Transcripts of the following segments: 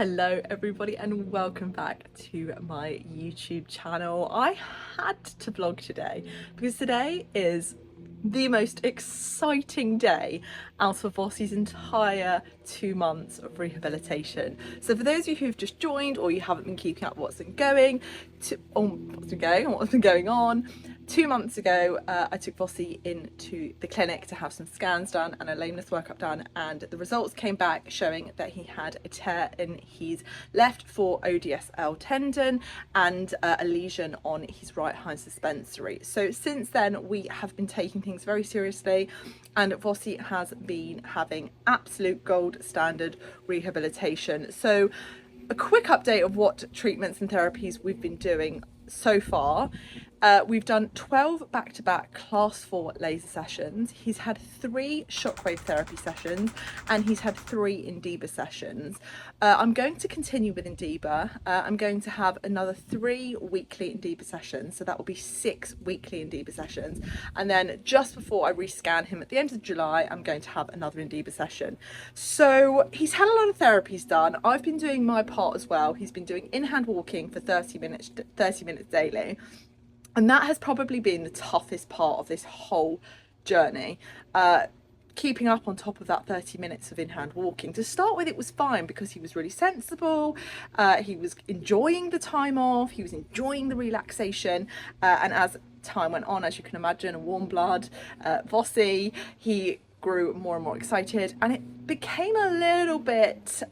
Hello everybody and welcome back to my YouTube channel. I had to vlog today because today is the most exciting day out of Voss's entire 2 months of rehabilitation. So for those of you who've just joined or you haven't been keeping up what's been going on, 2 months ago I took Vossi into the clinic to have some scans done and a lameness workup done, and the results came back showing that he had a tear in his left fore ODSL tendon and a lesion on his right hind suspensory. So since then we have been taking things very seriously, and Vossi has been having absolute gold standard rehabilitation. So a quick update of what treatments and therapies we've been doing so far. We've done 12 back-to-back class 4 laser sessions. He's had 3 shockwave therapy sessions and he's had 3 Indiba sessions. I'm going to continue with Indiba. I'm going to have another 3 weekly Indiba sessions, so that will be 6 weekly Indiba sessions. And then just before I rescan him at the end of July, I'm going to have another Indiba session. So he's had a lot of therapies done. I've been doing my part as well. He's been doing in-hand walking for 30 minutes daily. And that has probably been the toughest part of this whole journey. Keeping up on top of that 30 minutes of in-hand walking. To start with, it was fine because he was really sensible. He was enjoying the time off. He was enjoying the relaxation. And as time went on, as you can imagine, a warm blood, Vossi, he grew more and more excited, and it became a little bit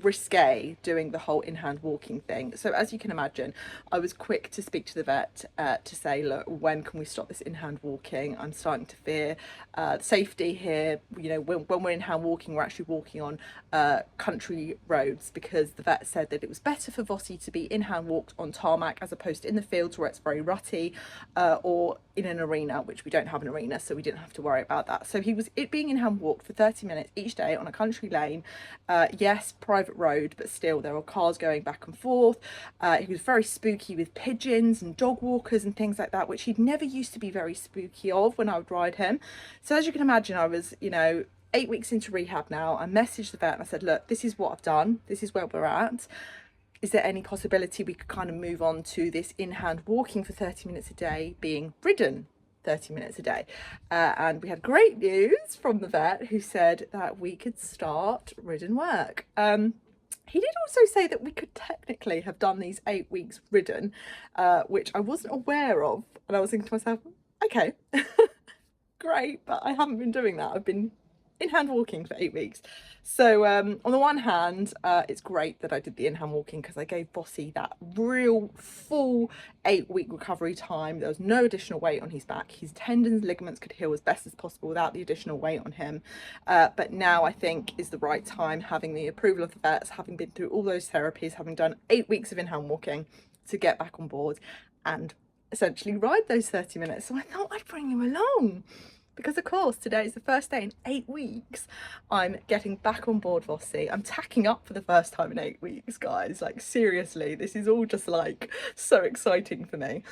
risque doing the whole in-hand walking thing. So as you can imagine, I was quick to speak to the vet to say, look, when can we stop this in-hand walking? I'm starting to fear safety here. You know, when we're in-hand walking, we're actually walking on country roads, because the vet said that it was better for Vossi to be in-hand walked on tarmac as opposed to in the fields where it's very rutty, or in an arena, which we don't have an arena, so we didn't have to worry about that. So he was being in-hand walked for 30 minutes each day on a country lane. Yes, private road, but still there were cars going back and forth. He was very spooky with pigeons and dog walkers and things like that, which he'd never used to be very spooky of when I would ride him. So as you can imagine, I was, 8 weeks into rehab now. I messaged the vet and I said, look, this is what I've done. This is where we're at. Is there any possibility we could kind of move on to this in-hand walking for 30 minutes a day being ridden 30 minutes a day? And we had great news from the vet, who said that we could start ridden work. He did also say that we could technically have done these 8 weeks ridden, which I wasn't aware of. And I was thinking to myself, okay, great, but I haven't been doing that. I've been in-hand walking for 8 weeks. So on the one hand, it's great that I did the in-hand walking because I gave Vossi that real full 8-week recovery time. There was no additional weight on his back. His tendons, ligaments could heal as best as possible without the additional weight on him. But now I think is the right time, having the approval of the vets, having been through all those therapies, having done 8 weeks of in-hand walking, to get back on board and essentially ride those 30 minutes. So I thought I'd bring you along. Because of course, today is the first day in 8 weeks I'm getting back on board Vossi. I'm tacking up for the first time in 8 weeks, guys. Like, seriously, this is all just like so exciting for me.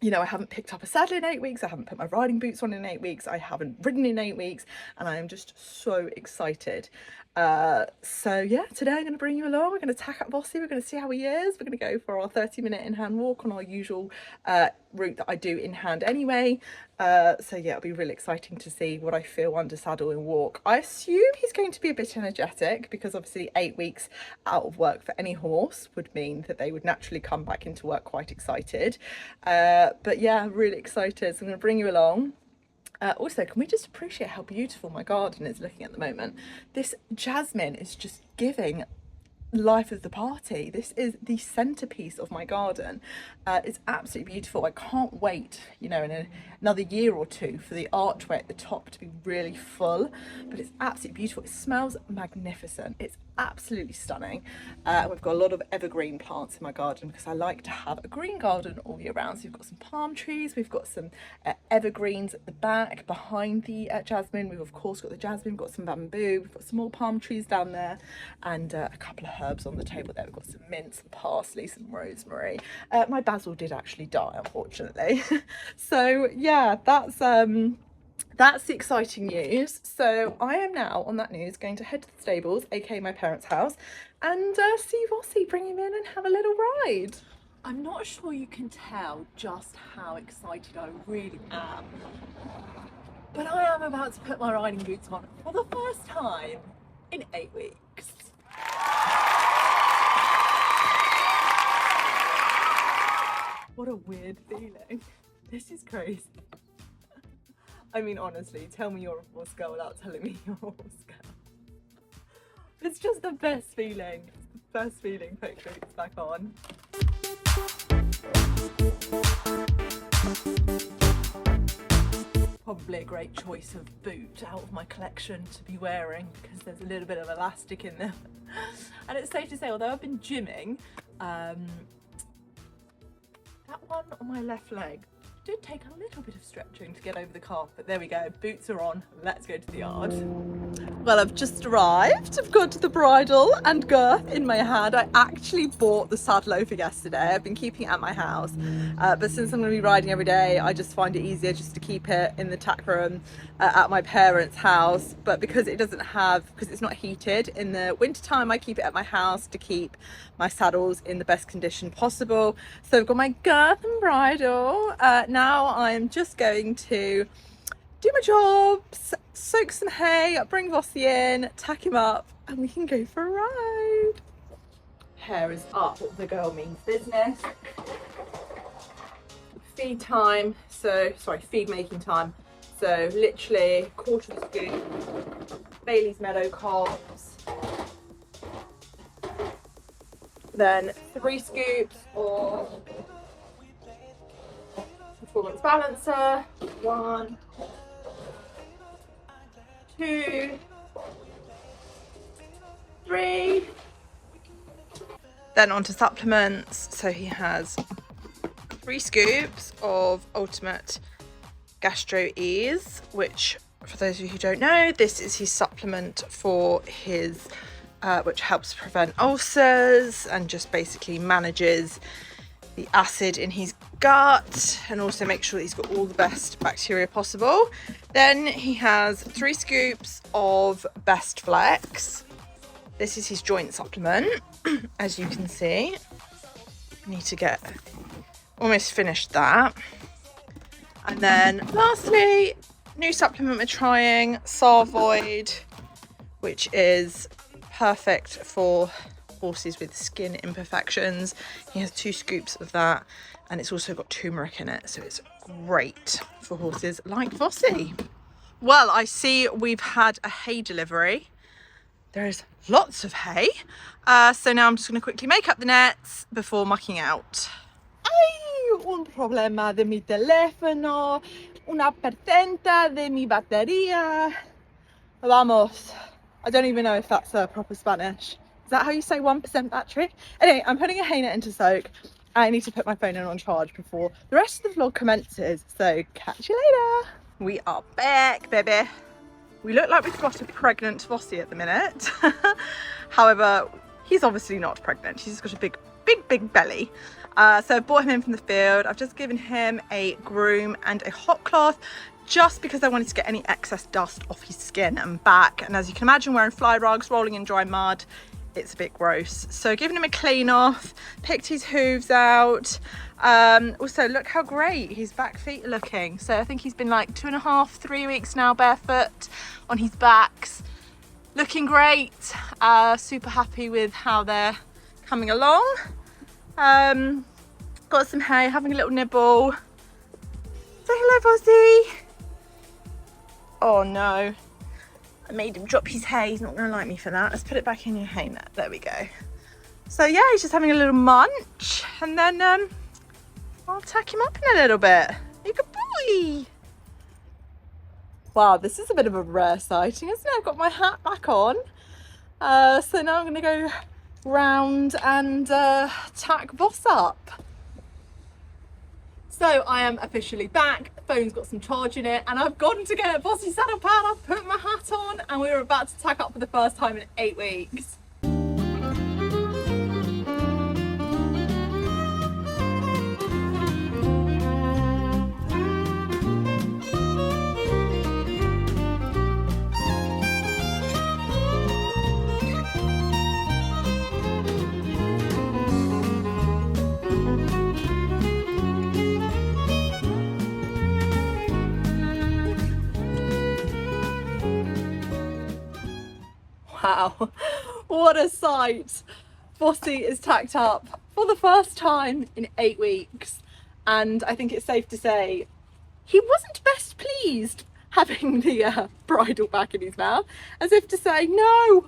You know, I haven't picked up a saddle in 8 weeks. I haven't put my riding boots on in 8 weeks. I haven't ridden in 8 weeks, and I am just so excited. So yeah, today I'm going to bring you along. We're going to tack up Vossi. We're going to see how he is. We're going to go for our 30-minute in-hand walk on our usual route that I do in hand anyway. So yeah, it'll be really exciting to see what I feel under saddle and walk. I assume he's going to be a bit energetic, because obviously 8 weeks out of work for any horse would mean that they would naturally come back into work quite excited. But yeah, really excited. So I'm going to bring you along. Also, can we just appreciate how beautiful my garden is looking at the moment? This jasmine is just giving life of the party. This is the centerpiece of my garden. It's absolutely beautiful. I can't wait, in another year or two, for the archway at the top to be really full, but it's absolutely beautiful. It smells magnificent. It's absolutely stunning. We've got a lot of evergreen plants in my garden because I like to have a green garden all year round. So we've got some palm trees, we've got some evergreens at the back behind the jasmine. We've of course got the jasmine, we've got some bamboo, we've got some more palm trees down there, and a couple of herbs on the table there. We've got some mint, some parsley, some rosemary. My basil did actually die, unfortunately. So yeah, that's that's the exciting news. So I am now, on that news, going to head to the stables, aka my parents' house, and see Vossy, bring him in and have a little ride. I'm not sure you can tell just how excited I really am, but I am about to put my riding boots on for the first time in 8 weeks. What a weird feeling. This is crazy. I mean, honestly, tell me you're a Voss girl without telling me you're a Voss girl. It's just the best feeling. It's the best feeling putting boots back on. Probably a great choice of boot out of my collection to be wearing because there's a little bit of elastic in there. And it's safe to say, although I've been gymming, that one on my left leg did take a little bit of stretching to get over the calf, but there we go, boots are on, let's go to the yard. Well, I've just arrived. I've got the bridle and girth in my hand. I actually bought the saddle over yesterday. I've been keeping it at my house, but since I'm going to be riding every day, I just find it easier just to keep it in the tack room at my parents' house. But because it doesn't have, because it's not heated in the winter time, I keep it at my house to keep my saddles in the best condition possible. So I've got my girth and bridle. Now I'm just going to do my jobs, soak some hay, bring Vossy in, tack him up, and we can go for a ride. Hair is up, the girl means business. Feed time, feed making time. So literally quarter of a scoop, Bailey's Meadow cobs, then 3 scoops of performance balancer, 1, 2, 3. Then on to supplements. So he has 3 scoops of Ultimate Gastro Ease, which, for those of you who don't know, this is his supplement for his which helps prevent ulcers and just basically manages the acid in his gut and also make sure that he's got all the best bacteria possible. Then he has 3 scoops of Best Flex. This is his joint supplement, as you can see. I need to get almost finished that. And then lastly, new supplement we're trying, Sarvoid, which is perfect for horses with skin imperfections. He has 2 scoops of that, and it's also got turmeric in it, so it's great for horses like Vossy. Well, I see we've had a hay delivery. There's lots of hay, so now I'm just going to quickly make up the nets before mucking out. Hay un problema de mi teléfono, una percenta de mi batería. Vamos. I don't even know if that's proper Spanish. Is that how you say 1% battery? Anyway, I'm putting a hay net into soak. I need to put my phone in on charge before the rest of the vlog commences. So catch you later. We are back, baby. We look like we've got a pregnant Vossy at the minute. However, he's obviously not pregnant. He's just got a big belly. So I brought him in from the field. I've just given him a groom and a hot cloth, just because I wanted to get any excess dust off his skin and back. And as you can imagine, wearing fly rugs, rolling in dry mud, it's a bit gross. So giving him a clean off, picked his hooves out. Also, look how great his back feet are looking. So I think he's been like 2.5, 3 weeks now barefoot on his backs. Looking great. Super happy with how they're coming along. Got some hay, having a little nibble. Say hello, Vossy. Oh no, I made him drop his hay. He's not going to like me for that. Let's put it back in your hay net. There we go. So yeah, he's just having a little munch, and then I'll tack him up in a little bit. You good boy. Wow, this is a bit of a rare sighting, isn't it? I've got my hat back on. So now I'm going to go round and tack Voss up. So I am officially back. The phone's got some charge in it, and I've gone to get Vossy's saddle pad. I've put my hat on, and we were about to tack up for the first time in 8 weeks. Wow, what a sight. Vossy is tacked up for the first time in 8 weeks, and I think it's safe to say he wasn't best pleased having the bridle back in his mouth, as if to say, no,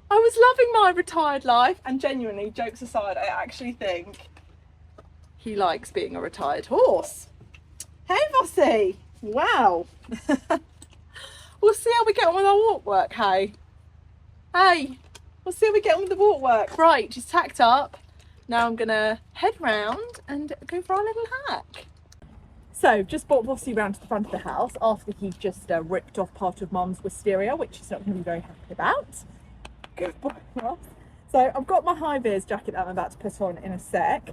I was loving my retired life. And genuinely, jokes aside, I actually think he likes being a retired horse. Hey Vossy, wow. We'll see how we get on with our walk work, hey? Hey, we'll see how we get on with the walk work. Right, she's tacked up. Now I'm gonna head round and go for our little hack. So, just brought Vossy round to the front of the house after he just ripped off part of Mum's wisteria, which he's not going to be very happy about. Good boy, Ross. So, I've got my high-vis jacket that I'm about to put on in a sec.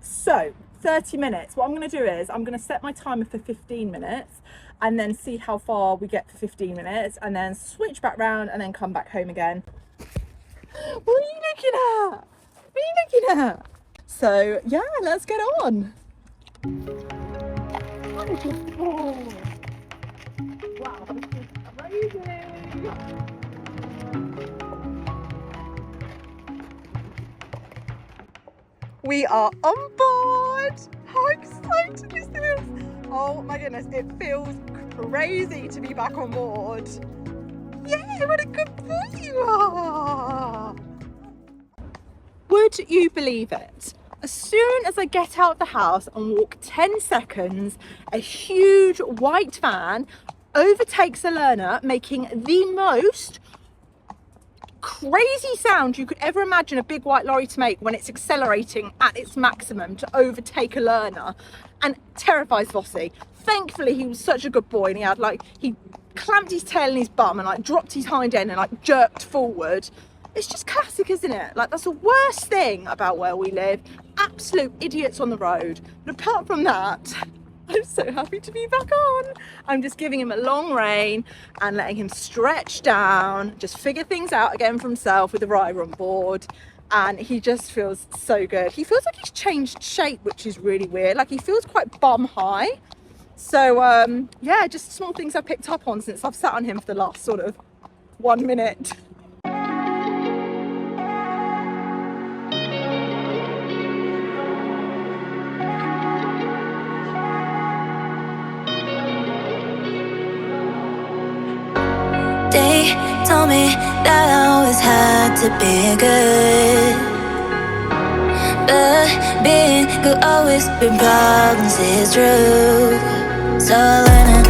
So, 30 minutes. What I'm going to do is I'm going to set my timer for 15 minutes and then see how far we get for 15 minutes and then switch back round and then come back home again. What are you looking at? What are you looking at? So, yeah, let's get on. Wow, this is amazing! We are on board! How exciting is this? Oh my goodness, it feels crazy to be back on board. Yay, what a good boy you are! Would you believe it? As soon as I get out of the house and walk 10 seconds, a huge white van overtakes a learner, making the most crazy sound you could ever imagine a big white lorry to make when it's accelerating at its maximum to overtake a learner, and terrifies Vossy. Thankfully, he was such a good boy and he clamped his tail in his bum and dropped his hind end and jerked forward. It's just classic, isn't it? That's the worst thing about where we live. Absolute idiots on the road. But apart from that, I'm so happy to be back on. I'm just giving him a long rein and letting him stretch down, just figure things out again for himself with the rider on board. And he just feels so good. He feels like he's changed shape, which is really weird. He feels quite bum high. So yeah, just small things I've picked up on since I've sat on him for the last sort of 1 minute. They told me that I always had to be good, but being good always been problems, it's true. So I learned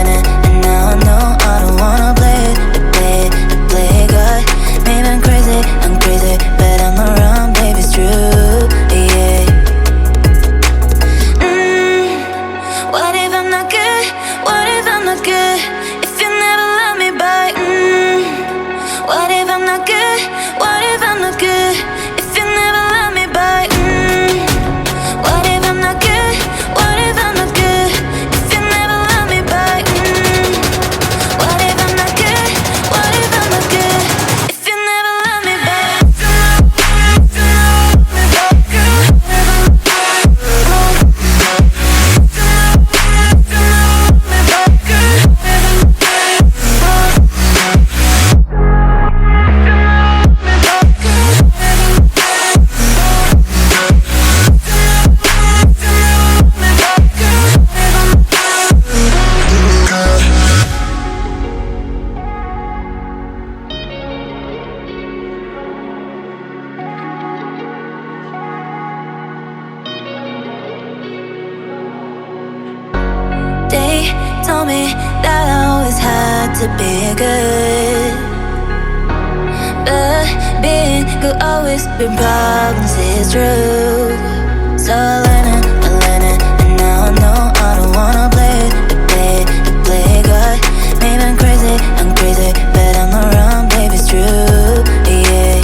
it, and now I know I don't wanna play God. Maybe I'm crazy, but I'm not wrong, baby, it's true, yeah. What if I'm not good? What if I'm not good? If you never love me back, what if I'm not good? What if I'm not good? If you never love me back, what if I'm not good? What if I'm not good? If you never love me back, what if I'm not good? What if I'm not good? If you never love me back. They told me that I always had to be good, but being good always been problems, it's true. So I learned it, and now I know I don't wanna play God. Maybe I'm crazy, but I'm not wrong, baby, it's true, yeah.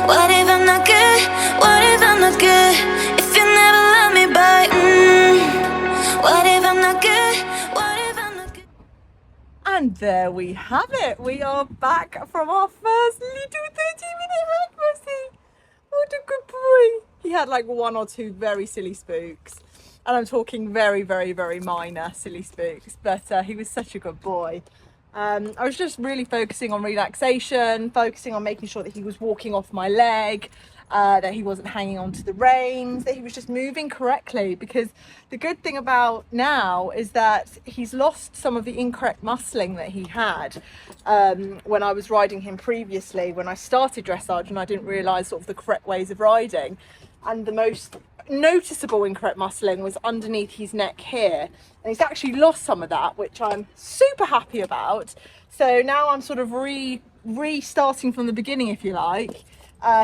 What if I'm not good? What if I'm not good? If you never love me back, what if I'm not good? What if I'm not good? And there we have it. We are back from our first little 30-minute hack, Vossy. What a good boy. He had 1 or 2 very silly spooks. And I'm talking very, very, very minor silly spooks, but he was such a good boy. I was just really focusing on relaxation, focusing on making sure that he was walking off my leg, that he wasn't hanging onto the reins, that he was just moving correctly. Because the good thing about now is that he's lost some of the incorrect muscling that he had when I was riding him previously, when I started dressage and I didn't realise sort of the correct ways of riding. And the most noticeable incorrect muscling was underneath his neck here, and he's actually lost some of that, which I'm super happy about. So now I'm sort of restarting from the beginning, if you like.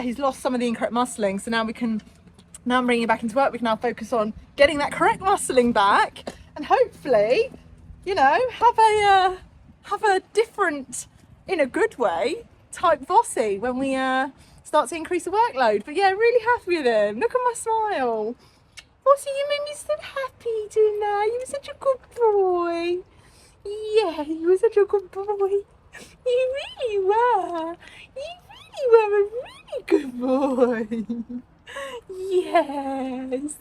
He's lost some of the incorrect muscling, so now I'm bringing him back into work. We can now focus on getting that correct muscling back, and hopefully, you know, have a different, in a good way, type Vossy when we start to increase the workload. But yeah, really happy with him. Look at my smile. Vossy, you made me so happy doing that. You were such a good boy. Yeah, you were such a good boy. You really were. You were a really good boy. Yes.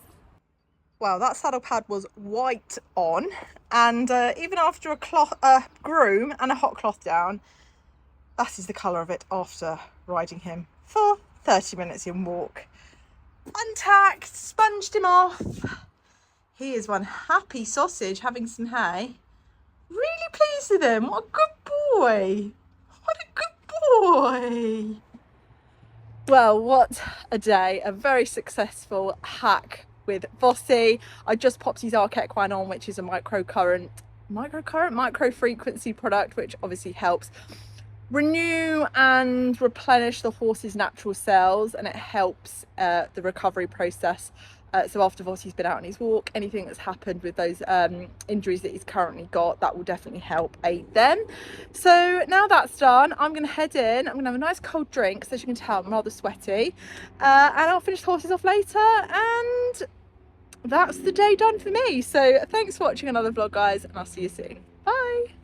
Well, that saddle pad was white on, and even after a groom and a hot cloth down, that is the colour of it after riding him for 30 minutes in walk. Untacked, sponged him off. He is one happy sausage having some hay. Really pleased with him. What a good boy. What a good boy. Well, what a day. A very successful hack with Vossy. I just popped his arc equine on, which is a micro frequency product, which obviously helps renew and replenish the horse's natural cells, and it helps the recovery process. So after Vossy's been out on his walk, anything that's happened with those injuries that he's currently got, that will definitely help aid them. So now that's done, I'm going to head in. I'm going to have a nice cold drink, so as you can tell I'm rather sweaty, and I'll finish the horses off later, and that's the day done for me. So thanks for watching another vlog, guys, and I'll see you soon. Bye.